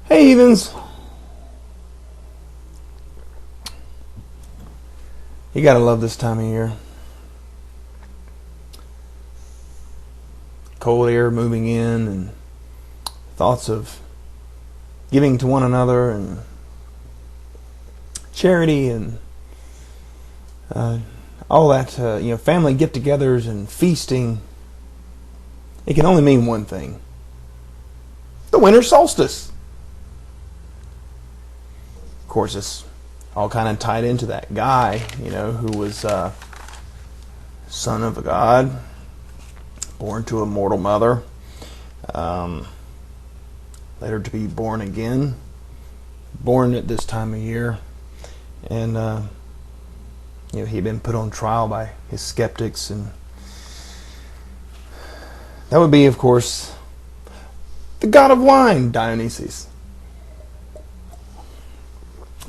Hey, heathens! You gotta love this time of year. Cold air moving in, and thoughts of giving to one another, and charity, and all that. Family get-togethers and feasting. It can only mean one thing: the winter solstice. Of course, it's all kind of tied into that guy, who was son of a god, born to a mortal mother, later to be born again, born at this time of year, and he'd been put on trial by his skeptics, and that would be, of course, the god of wine, Dionysus.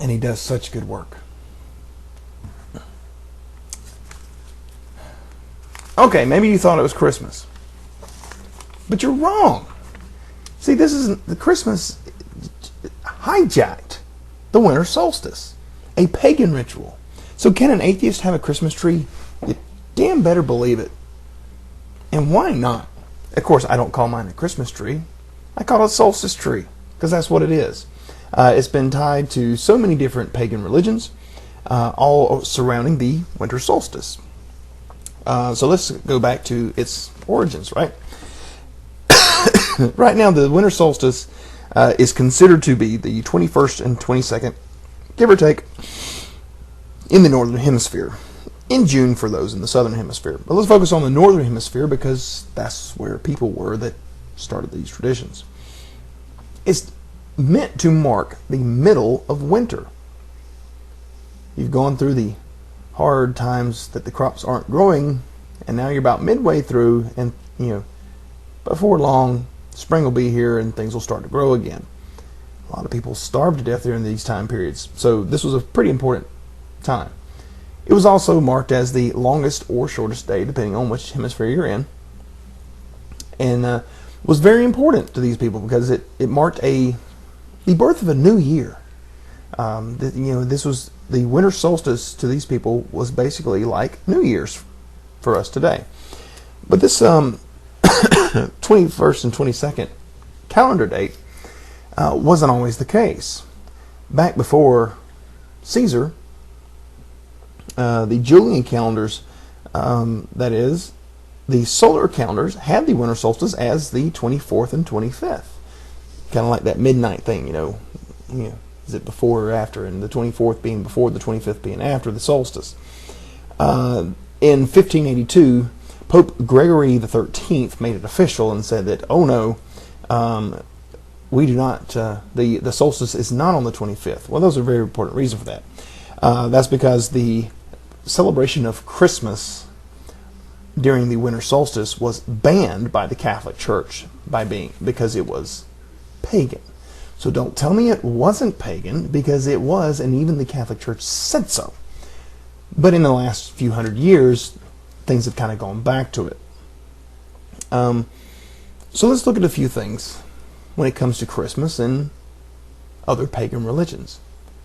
And he does such good work. Okay, maybe you thought it was Christmas, but you're wrong. See, this is the Christmas hijacked the winter solstice, a pagan ritual. So can an atheist have a Christmas tree? You damn better believe it. And why not? Of course, I don't call mine a Christmas tree. I call it a solstice tree, because that's what it is. It's been tied to so many different pagan religions, all surrounding the winter solstice. So let's go back to its origins, right? Right now, the winter solstice is considered to be the 21st and 22nd, give or take, in the northern hemisphere. In June for those in the southern hemisphere. But let's focus on the northern hemisphere, because that's where people were that started these traditions. It's meant to mark the middle of winter. You've gone through the hard times that the crops aren't growing, and now you're about midway through, and before long spring will be here and things will start to grow again. A lot of people starve to death during these time periods, so this was a pretty important time. It was also marked as the longest or shortest day, depending on which hemisphere you're in, and was very important to these people because it marked the birth of a new year. This was the winter solstice to these people was basically like New Year's for us today. But this 21st and 22nd calendar date wasn't always the case. Back before Caesar, the Julian calendars, that is, the solar calendars, had the winter solstice as the 24th and 25th. Kind of like that midnight thing, is it before or after, and the 24th being before, the 25th being after the solstice. In 1582, Pope Gregory XIII made it official and said that, oh no, we do not, the solstice is not on the 25th. Well, those are very important reasons for that. That's because the celebration of Christmas during the winter solstice was banned by the Catholic Church because it was pagan. So don't tell me it wasn't pagan, because it was, and even the Catholic Church said so. But in the last few hundred years, things have kind of gone back to it. So let's look at a few things when it comes to Christmas and other pagan religions.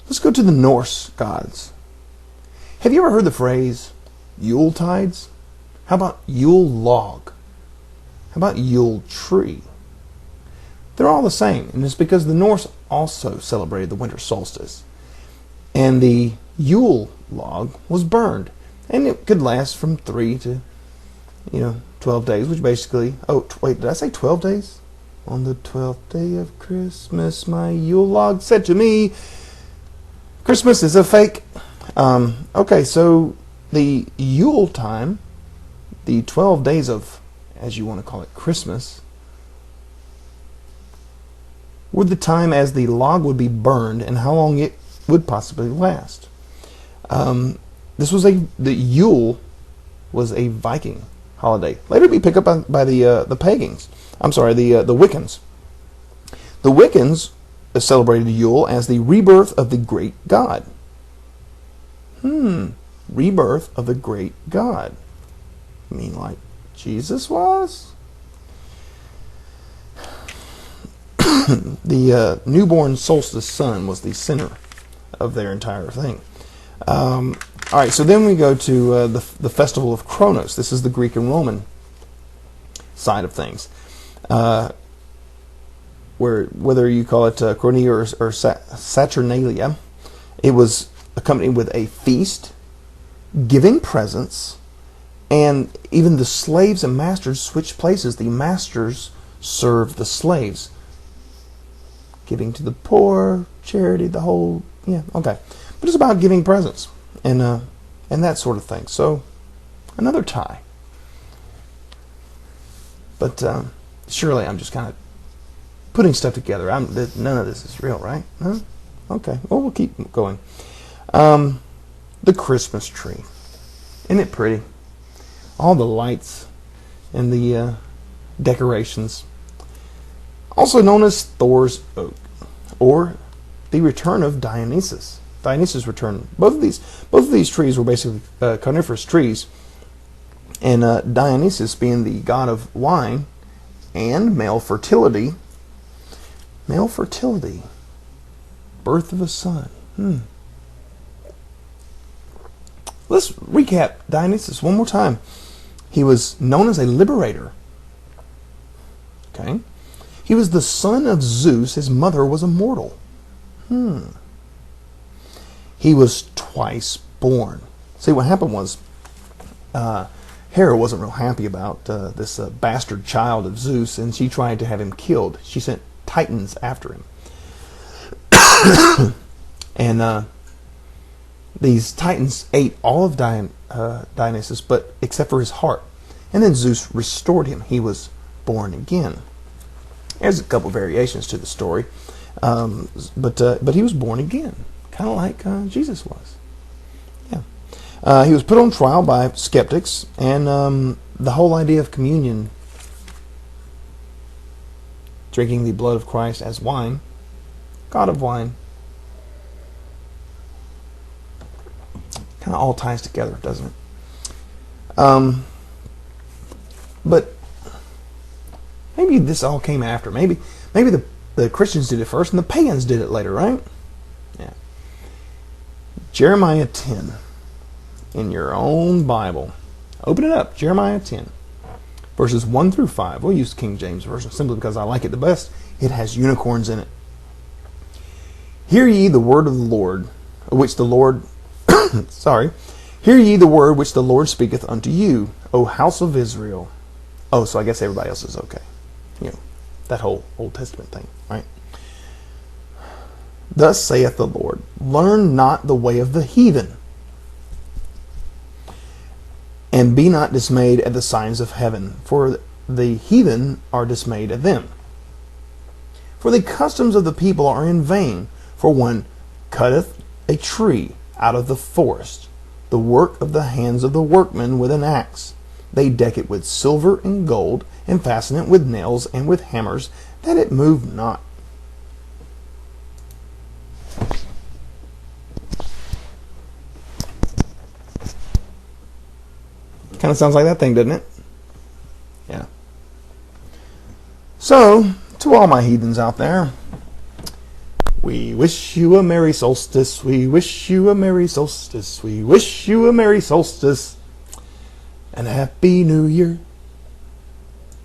Let's go to the Norse gods. Have you ever heard the phrase Yule tides? How about Yule Log? How about Yule Tree? They're all the same, and it's because the Norse also celebrated the winter solstice. And the Yule log was burned, and it could last from 3 to 12 days, which basically, did I say 12 days? On the 12th day of Christmas, my Yule log said to me, Christmas is a fake. Okay, so the Yule time, the 12 days of, as you want to call it, Christmas, were the time as the log would be burned and how long it would possibly last. The Yule was a Viking holiday. Later to be picked up by the pagans. I'm sorry, the Wiccans. The Wiccans celebrated Yule as the rebirth of the great god. Rebirth of the great god. You mean like Jesus was? the newborn solstice sun was the center of their entire thing. All right, so then we go to the festival of Kronos. This is the Greek and Roman side of things, where whether you call it Chronia or Saturnalia, it was accompanied with a feast, giving presents, and even the slaves and masters switched places. The masters served the slaves, giving to the poor, charity, the whole, yeah, okay. But it's about giving presents and that sort of thing. So, another tie. But surely I'm just kind of putting stuff together. None of this is real, right? Huh? Okay, well, we'll keep going. The Christmas tree. Isn't it pretty? All the lights and the decorations. Also known as Thor's Oak, or the return of Dionysus. Dionysus' return. Both of these trees were basically coniferous trees, and Dionysus being the god of wine and male fertility. Male fertility. Birth of a son. Let's recap Dionysus one more time. He was known as a liberator. Okay. He was the son of Zeus. His mother was a mortal. He was twice born. See, what happened was Hera wasn't real happy about this bastard child of Zeus, and she tried to have him killed. She sent Titans after him. And these Titans ate all of Dionysus, but except for his heart. And then Zeus restored him. He was born again. There's a couple variations to the story, but he was born again, kind of like Jesus was. Yeah, he was put on trial by skeptics, and the whole idea of communion, drinking the blood of Christ as wine, God of wine, kind of all ties together, doesn't it? But maybe this all came after. Maybe the Christians did it first and the pagans did it later, right? Yeah. Jeremiah 10 in your own Bible. Open it up, Jeremiah 10, verses 1 through 5. We'll use King James Version simply because I like it the best. It has unicorns in it. Hear ye the word of the Lord, which the Lord hear ye the word which the Lord speaketh unto you, O house of Israel. Oh, so I guess everybody else is okay. You know, that whole Old Testament thing, right? Thus saith the Lord, learn not the way of the heathen, and be not dismayed at the signs of heaven, for the heathen are dismayed at them. For the customs of the people are in vain, for one cutteth a tree out of the forest, the work of the hands of the workmen with an axe. They deck it with silver and gold, and fasten it with nails and with hammers, that it move not. Kind of sounds like that thing, doesn't it? Yeah. So, to all my heathens out there, we wish you a merry solstice. We wish you a merry solstice. We wish you a merry solstice. And a happy new year